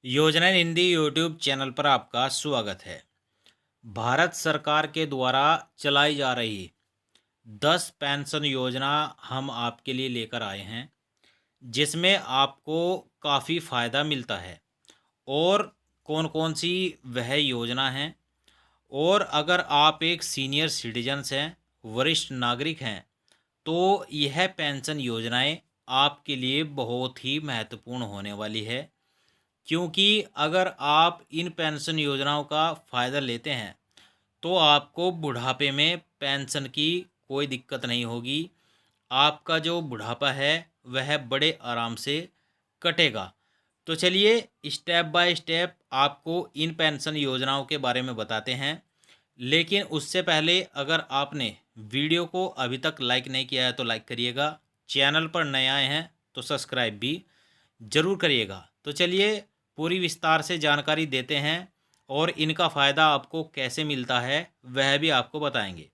योजना Hindi YouTube channel पर आपका स्वागत है। भारत सरकार के द्वारा चलाई जा रही 10 पेंशन योजना हम आपके लिए लेकर आए हैं, जिसमें आपको काफ़ी फ़ायदा मिलता है। और कौन-कौन सी वह योजना हैं, और अगर आप एक सीनियर सिटीजन्स हैं, वरिष्ठ नागरिक हैं, तो यह पेंशन योजनाएं आपके लिए बहुत ही महत्वपूर्ण होने वाली है। क्योंकि अगर आप इन पेंशन योजनाओं का फ़ायदा लेते हैं तो आपको बुढ़ापे में पेंशन की कोई दिक्कत नहीं होगी। आपका जो बुढ़ापा है वह बड़े आराम से कटेगा। तो चलिए स्टेप बाय स्टेप आपको इन पेंशन योजनाओं के बारे में बताते हैं। लेकिन उससे पहले अगर आपने वीडियो को अभी तक लाइक नहीं किया है तो लाइक करिएगा। चैनल पर नए आए हैं तो सब्सक्राइब भी ज़रूर करिएगा। तो चलिए पूरी विस्तार से जानकारी देते हैं और इनका फ़ायदा आपको कैसे मिलता है वह भी आपको बताएंगे।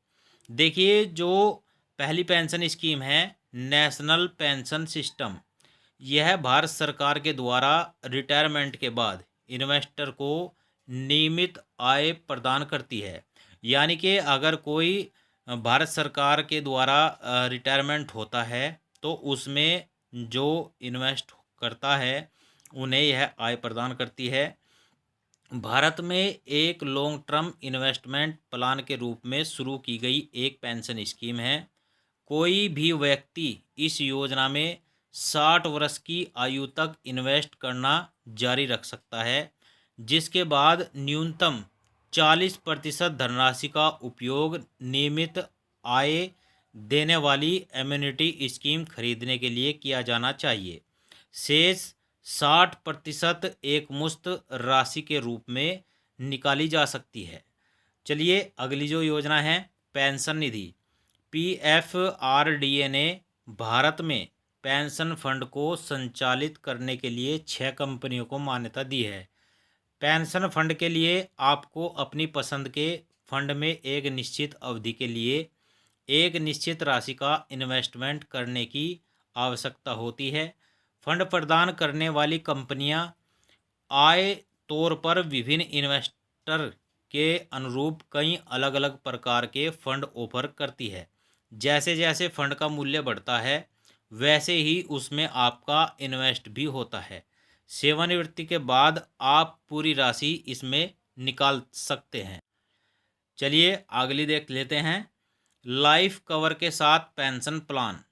देखिए, जो पहली पेंशन स्कीम है, नेशनल पेंशन सिस्टम, यह भारत सरकार के द्वारा रिटायरमेंट के बाद इन्वेस्टर को नियमित आय प्रदान करती है। यानी कि अगर कोई भारत सरकार के द्वारा रिटायरमेंट होता है तो उसमें जो इन्वेस्ट करता है उन्हें यह आय प्रदान करती है। भारत में एक लॉन्ग टर्म इन्वेस्टमेंट प्लान के रूप में शुरू की गई एक पेंशन स्कीम है। कोई भी व्यक्ति इस योजना में 60 वर्ष की आयु तक इन्वेस्ट करना जारी रख सकता है, जिसके बाद न्यूनतम 40% धनराशि का उपयोग नियमित आय देने वाली एम्यूनिटी स्कीम खरीदने के लिए किया जाना चाहिए। शेष 60% एक मुश्त राशि के रूप में निकाली जा सकती है। चलिए अगली जो योजना है, पेंशन निधि, PFRDA ने भारत में पेंशन फंड को संचालित करने के लिए 6 कंपनियों को मान्यता दी है। पेंशन फंड के लिए आपको अपनी पसंद के फंड में एक निश्चित अवधि के लिए एक निश्चित राशि का इन्वेस्टमेंट करने की आवश्यकता होती है। फंड प्रदान करने वाली कंपनियां आय तौर पर विभिन्न इन्वेस्टर के अनुरूप कई अलग अलग प्रकार के फंड ऑफर करती है। जैसे जैसे फंड का मूल्य बढ़ता है वैसे ही उसमें आपका इन्वेस्ट भी होता है। सेवानिवृत्ति के बाद आप पूरी राशि इसमें निकाल सकते हैं। चलिए अगली देख लेते हैं, लाइफ कवर के साथ पेंशन प्लान।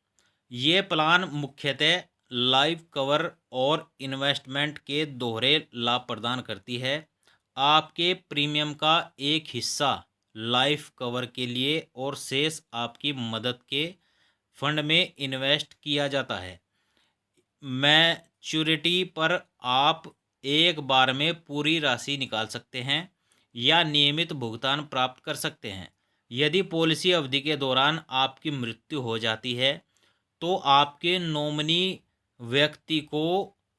ये प्लान मुख्यतः लाइफ कवर और इन्वेस्टमेंट के दोहरे लाभ प्रदान करती है। आपके प्रीमियम का एक हिस्सा लाइफ कवर के लिए और शेष आपकी मदद के फंड में इन्वेस्ट किया जाता है। मैच्योरिटी पर आप एक बार में पूरी राशि निकाल सकते हैं या नियमित भुगतान प्राप्त कर सकते हैं। यदि पॉलिसी अवधि के दौरान आपकी मृत्यु हो जाती है तो आपके नॉमिनी व्यक्ति को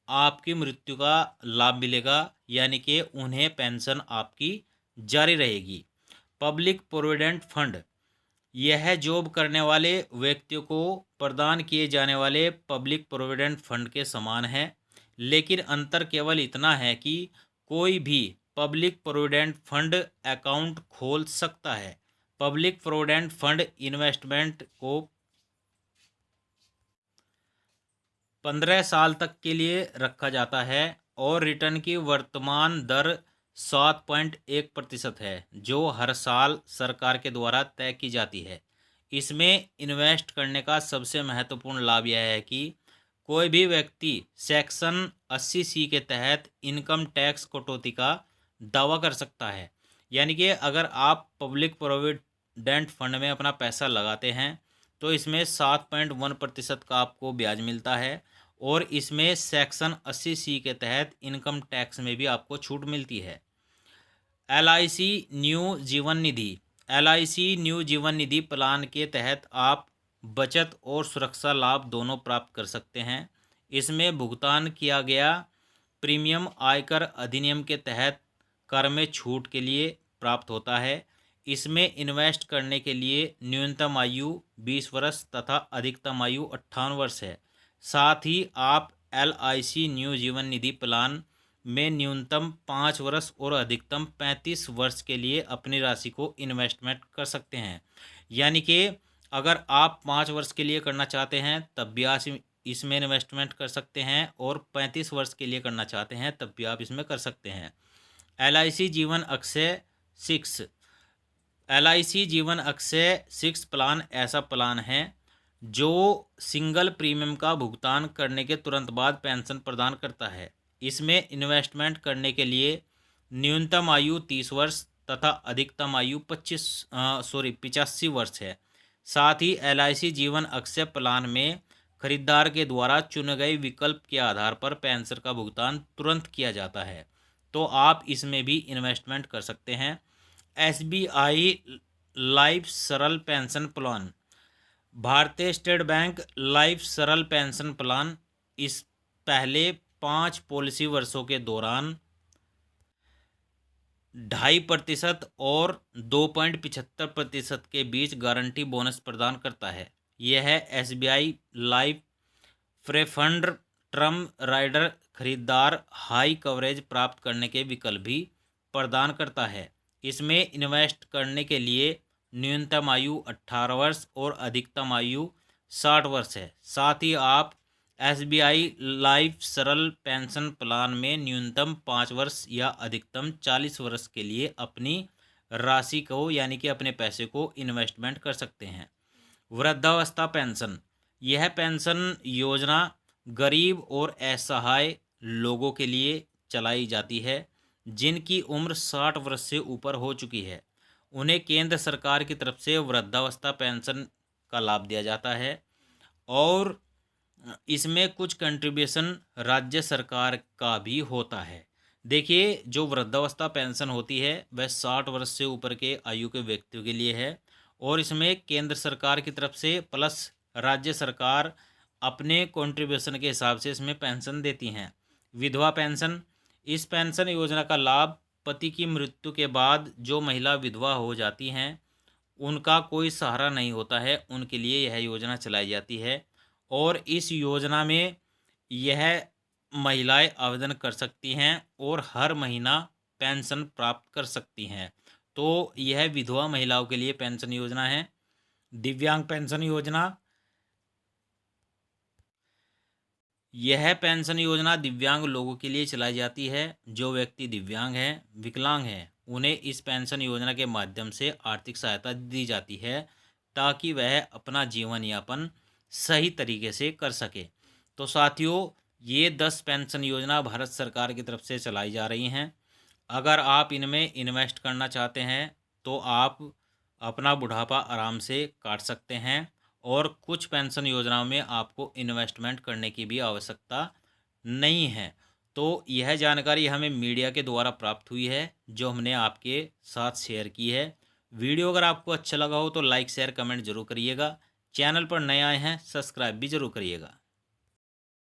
आपकी मृत्यु का लाभ मिलेगा, यानी कि उन्हें पेंशन आपकी जारी रहेगी। पब्लिक प्रोविडेंट फंड, यह जॉब करने वाले व्यक्तियों को प्रदान किए जाने वाले पब्लिक प्रोविडेंट फंड के समान है, लेकिन अंतर केवल इतना है कि कोई भी पब्लिक प्रोविडेंट फंड अकाउंट खोल सकता है। पब्लिक प्रोविडेंट फंड इन्वेस्टमेंट को 15 साल तक के लिए रखा जाता है और रिटर्न की वर्तमान दर 7.1% है, जो हर साल सरकार के द्वारा तय की जाती है। इसमें इन्वेस्ट करने का सबसे महत्वपूर्ण लाभ यह है कि कोई भी व्यक्ति सेक्शन 80C के तहत इनकम टैक्स कटौती का दावा कर सकता है। यानी कि अगर आप पब्लिक प्रोविडेंट फंड में अपना पैसा लगाते हैं तो इसमें 7.1% का आपको ब्याज मिलता है और इसमें सेक्शन 80C के तहत इनकम टैक्स में भी आपको छूट मिलती है। LIC न्यू जीवन निधि, LIC न्यू जीवन निधि प्लान के तहत आप बचत और सुरक्षा लाभ दोनों प्राप्त कर सकते हैं। इसमें भुगतान किया गया प्रीमियम आयकर अधिनियम के तहत कर में छूट के लिए प्राप्त होता है। इसमें इन्वेस्ट करने के लिए न्यूनतम आयु 20 वर्ष तथा अधिकतम आयु 58 वर्ष है। साथ ही आप LIC न्यू जीवन निधि प्लान में न्यूनतम 5 वर्ष और अधिकतम 35 वर्ष के लिए अपनी राशि को इन्वेस्टमेंट कर सकते हैं। यानी कि अगर आप 5 वर्ष के लिए करना चाहते हैं तब भी आप इसमें इन्वेस्टमेंट कर सकते हैं, और 35 वर्ष के लिए करना चाहते हैं तब भी आप इसमें कर सकते हैं। LIC जीवन अक्षय 6। LIC जीवन अक्षय 6 प्लान ऐसा प्लान है जो सिंगल प्रीमियम का भुगतान करने के तुरंत बाद पेंशन प्रदान करता है। इसमें इन्वेस्टमेंट करने के लिए न्यूनतम आयु 30 वर्ष तथा अधिकतम आयु 85 वर्ष है। साथ ही LIC जीवन अक्षय प्लान में खरीदार के द्वारा चुने गए विकल्प के आधार पर पेंशन का भुगतान तुरंत किया जाता है। तो आप इसमें भी इन्वेस्टमेंट कर सकते हैं। SBI लाइफ सरल पेंशन प्लान, भारतीय स्टेट बैंक लाइफ सरल पेंशन प्लान इस पहले 5 पॉलिसी वर्षों के दौरान 2.5% और 2.75% के बीच गारंटी बोनस प्रदान करता है। यह SBI life preferred term rider खरीदार हाई कवरेज प्राप्त करने के विकल्प भी प्रदान करता है। इसमें इन्वेस्ट करने के लिए न्यूनतम आयु 18 वर्ष और अधिकतम आयु 60 वर्ष है। साथ ही आप SBI लाइफ सरल पेंशन प्लान में न्यूनतम 5 वर्ष या अधिकतम 40 वर्ष के लिए अपनी राशि को यानी कि अपने पैसे को इन्वेस्टमेंट कर सकते हैं। वृद्धावस्था पेंशन, यह पेंशन योजना गरीब और असहाय लोगों के लिए चलाई जाती है जिनकी उम्र 60 वर्ष से ऊपर हो चुकी है। उन्हें केंद्र सरकार की तरफ से वृद्धावस्था पेंशन का लाभ दिया जाता है, और इसमें कुछ कंट्रीब्यूशन राज्य सरकार का भी होता है। देखिए, जो वृद्धावस्था पेंशन होती है वह 60 वर्ष से ऊपर के आयु के व्यक्तियों के लिए है, और इसमें केंद्र सरकार की तरफ से प्लस राज्य सरकार अपने कंट्रीब्यूशन के हिसाब से इसमें पेंशन देती हैं। विधवा पेंशन, इस पेंशन योजना का लाभ पति की मृत्यु के बाद जो महिला विधवा हो जाती हैं उनका कोई सहारा नहीं होता है, उनके लिए यह योजना चलाई जाती है, और इस योजना में यह महिलाएं आवेदन कर सकती हैं और हर महीना पेंशन प्राप्त कर सकती हैं। तो यह विधवा महिलाओं के लिए पेंशन योजना है। दिव्यांग पेंशन योजना, यह पेंशन योजना दिव्यांग लोगों के लिए चलाई जाती है। जो व्यक्ति दिव्यांग हैं, विकलांग हैं, उन्हें इस पेंशन योजना के माध्यम से आर्थिक सहायता दी जाती है ताकि वह अपना जीवन यापन सही तरीके से कर सके। तो साथियों, ये 10 पेंशन योजना भारत सरकार की तरफ से चलाई जा रही हैं। अगर आप इनमें इन्वेस्ट करना चाहते हैं तो आप अपना बुढ़ापा आराम से काट सकते हैं, और कुछ पेंशन योजनाओं में आपको इन्वेस्टमेंट करने की भी आवश्यकता नहीं है। तो यह जानकारी हमें मीडिया के द्वारा प्राप्त हुई है जो हमने आपके साथ शेयर की है। वीडियो अगर आपको अच्छा लगा हो तो लाइक शेयर कमेंट जरूर करिएगा। चैनल पर नए आए हैं सब्सक्राइब भी जरूर करिएगा।